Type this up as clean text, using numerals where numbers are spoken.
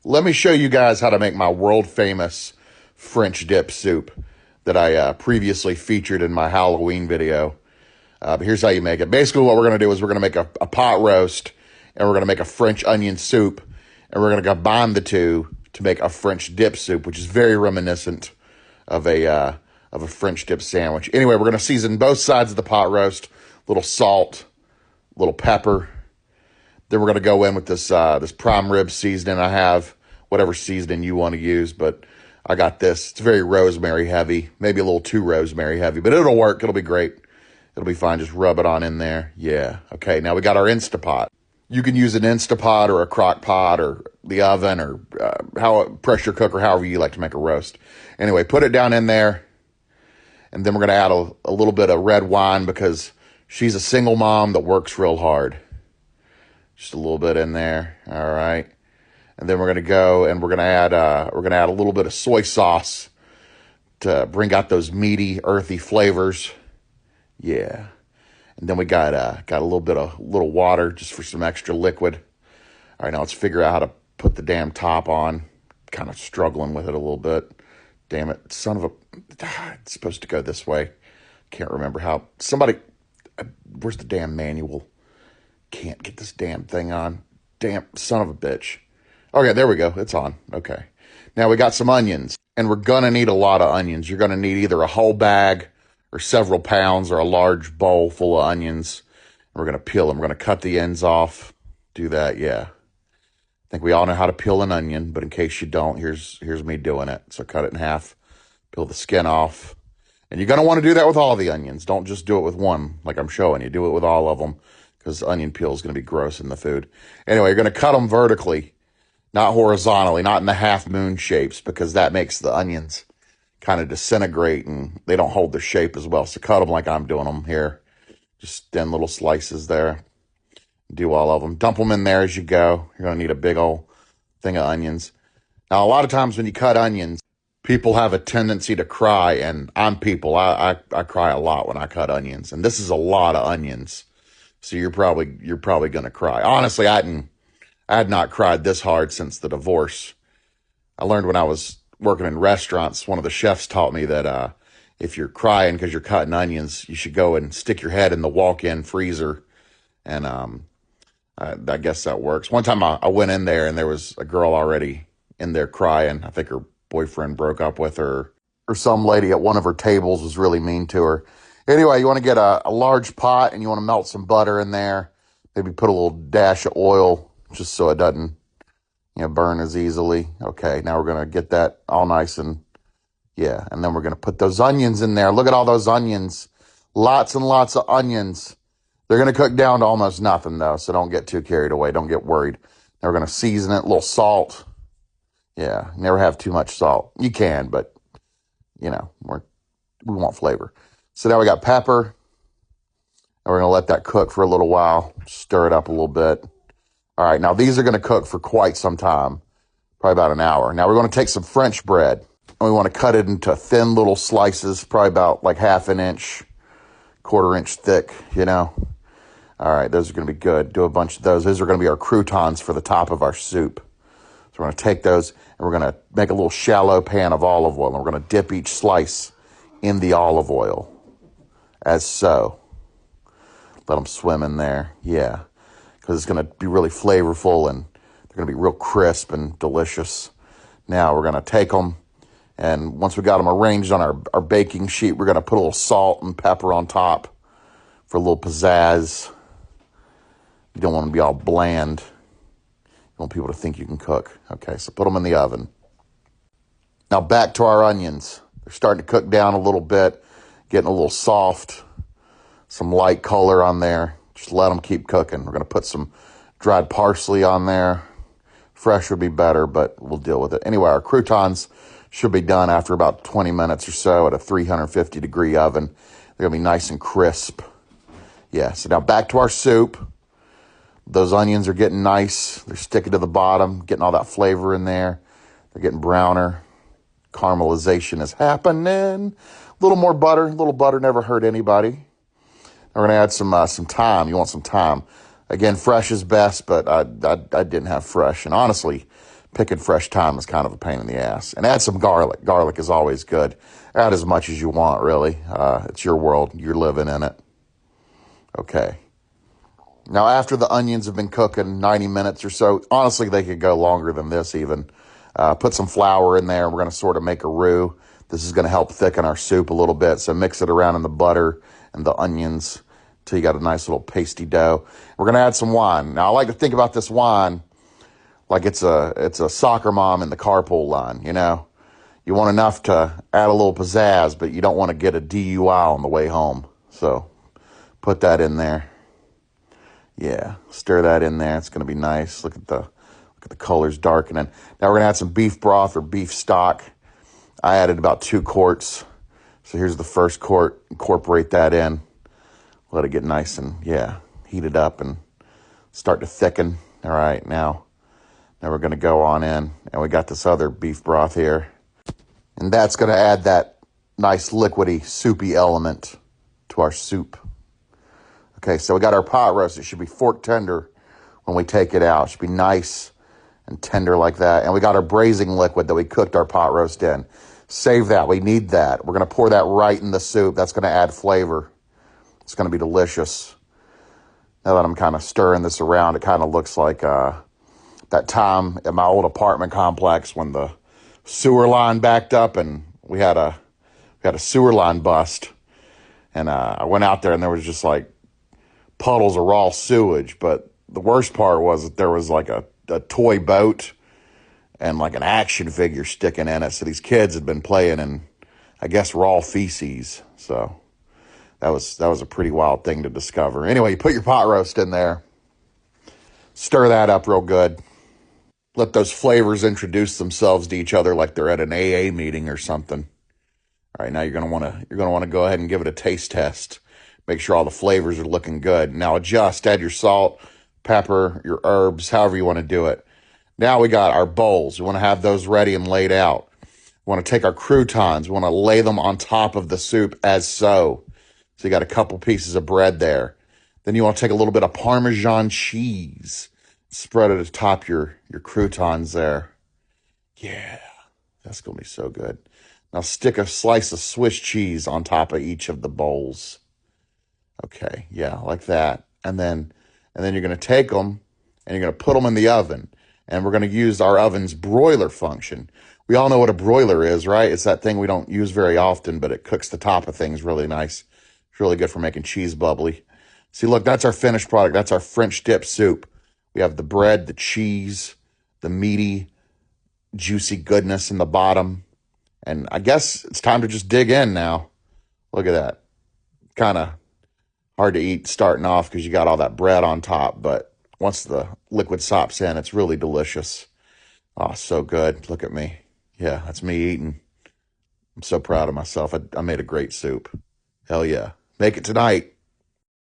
Let me show you guys how to make my world famous French dip soup that I previously featured in my Halloween video. But here's how you make it. Basically, what we're going to do is we're going to make a pot roast, and we're going to make a French onion soup, and we're going to combine the two to make a French dip soup, which is very reminiscent of a French dip sandwich. Anyway, we're going to season both sides of the pot roast, a little salt, a little pepper. Then we're going to go in with this prime rib seasoning I have, whatever seasoning you want to use, but I got this. It's very rosemary heavy, maybe a little too rosemary heavy, but it'll work. It'll be great. It'll be fine. Just rub it on in there. Yeah. Okay, now we got our Instapot. You can use an Instapot or a crock pot or the oven or pressure cooker, however you like to make a roast. Anyway, put it down in there, and then we're going to add a little bit of red wine because she's a single mom that works real hard. Just a little bit in there. All right. And then we're going to go and we're going to add a little bit of soy sauce to bring out those meaty, earthy flavors. Yeah. And then we got a little water just for some extra liquid. All right, now let's figure out how to put the damn top on. Kind of struggling with it a little bit. Damn it. Son of a... It's supposed to go this way. Can't remember how. Somebody... Where's the damn manual? Can't get this damn thing on. Damn son of a bitch. Okay, there we go. It's on. Okay. Now we got some onions, and we're going to need a lot of onions. You're going to need either a whole bag or several pounds or a large bowl full of onions. We're going to peel them. We're going to cut the ends off. Do that, yeah. I think we all know how to peel an onion, but in case you don't, here's me doing it. So cut it in half, peel the skin off. And you're going to want to do that with all the onions. Don't just do it with one like I'm showing you. Do it with all of them because onion peel is going to be gross in the food. Anyway, you're going to cut them vertically, not horizontally, not in the half moon shapes, because that makes the onions kind of disintegrate and they don't hold their shape as well. So cut them like I'm doing them here. Just thin little slices there. Do all of them. Dump them in there as you go. You're going to need a big old thing of onions. Now, a lot of times when you cut onions, people have a tendency to cry, and I'm people. I cry a lot when I cut onions, and this is a lot of onions. So you're probably going to cry. Honestly, I had not cried this hard since the divorce. I learned when I was working in restaurants, one of the chefs taught me that if you're crying because you're cutting onions, you should go and stick your head in the walk-in freezer. And I guess that works. One time I went in there and there was a girl already in there crying. I think her boyfriend broke up with her, or some lady at one of her tables was really mean to her. Anyway, you want to get a large pot and you want to melt some butter in there. Maybe put a little dash of oil just so it doesn't burn as easily. Okay, now we're going to get that all nice and then we're going to put those onions in there. Look at all those onions. Lots and lots of onions. They're going to cook down to almost nothing, though, so don't get too carried away. Don't get worried. Now we're going to season it, a little salt. Yeah, never have too much salt. You can, but, we want flavor. So now we got pepper, and we're going to let that cook for a little while. Stir it up a little bit. All right, now these are going to cook for quite some time, probably about an hour. Now we're going to take some French bread, and we want to cut it into thin little slices, probably about like half an inch, quarter inch thick, All right, those are going to be good. Do a bunch of those. Those are going to be our croutons for the top of our soup. So we're going to take those, and we're going to make a little shallow pan of olive oil, and we're going to dip each slice in the olive oil, as so. Let them swim in there, yeah, because it's going to be really flavorful, and they're going to be real crisp and delicious. Now we're going to take them, and once we got them arranged on our baking sheet, we're going to put a little salt and pepper on top for a little pizzazz. You don't want to be all bland. You want people to think you can cook. Okay, so put them in the oven. Now back to our onions. They're starting to cook down a little bit, getting a little soft, some light color on there. Just let them keep cooking. We're going to put some dried parsley on there. Fresh would be better, but we'll deal with it. Anyway, our croutons should be done after about 20 minutes or so at a 350-degree oven. They're going to be nice and crisp. Yeah, so now back to our soup. Those onions are getting nice. They're sticking to the bottom, getting all that flavor in there. They're getting browner. Caramelization is happening. A little more butter. A little butter never hurt anybody. We're going to add some thyme. You want some thyme. Again, fresh is best, but I didn't have fresh. And honestly, Picking fresh thyme is kind of a pain in the ass. And add some garlic. Garlic is always good. Add as much as you want, really. It's your world. You're living in it. Okay. Now, after the onions have been cooking 90 minutes or so, honestly, they could go longer than this even. Put some flour in there. We're going to sort of make a roux. This is going to help thicken our soup a little bit. So mix it around in the butter and the onions until you got a nice little pasty dough. We're going to add some wine. Now, I like to think about this wine like it's a soccer mom in the carpool line, you know. You want enough to add a little pizzazz, but you don't want to get a DUI on the way home. So put that in there. Yeah, stir that in there. It's going to be nice. Look at the colors darkening. Now we're going to add some beef broth or beef stock. I added about 2 quarts. So here's the first quart. Incorporate that in. Let it get nice and, heat it up and start to thicken. All right, now we're going to go on in. And we got this other beef broth here. And that's going to add that nice liquidy, soupy element to our soup. Okay, so we got our pot roast. It should be fork tender when we take it out. It should be nice and tender like that. And we got our braising liquid that we cooked our pot roast in. Save that. We need that. We're going to pour that right in the soup. That's going to add flavor. It's going to be delicious. Now that I'm kind of stirring this around, it kind of looks like that time at my old apartment complex when the sewer line backed up and we had a sewer line bust. And I went out there and there was just like puddles of raw sewage. But the worst part was that there was like a toy boat and like an action figure sticking in it. So these kids had been playing in, I guess, raw feces. So that was a pretty wild thing to discover. Anyway, you put your pot roast in there. Stir that up real good. Let those flavors introduce themselves to each other like they're at an AA meeting or something. All right, now you're gonna want to go ahead and give it a taste test. Make sure all the flavors are looking good. Now adjust. Add your salt, pepper, your herbs, however you want to do it. Now we got our bowls. We want to have those ready and laid out. We want to take our croutons. We want to lay them on top of the soup as so. So you got a couple pieces of bread there. Then you want to take a little bit of Parmesan cheese. Spread it atop your croutons there. Yeah, that's going to be so good. Now stick a slice of Swiss cheese on top of each of the bowls. Okay, yeah, like that. And then you're going to take them and you're going to put them in the oven. And we're going to use our oven's broiler function. We all know what a broiler is, right? It's that thing we don't use very often, but it cooks the top of things really nice. It's really good for making cheese bubbly. See, look, that's our finished product. That's our French dip soup. We have the bread, the cheese, the meaty, juicy goodness in the bottom. And I guess it's time to just dig in now. Look at that. Kind of hard to eat starting off because you got all that bread on top, but once the liquid sops in, it's really delicious. Oh, so good. Look at me. Yeah, that's me eating. I'm so proud of myself. I made a great soup. Hell yeah. Make it tonight.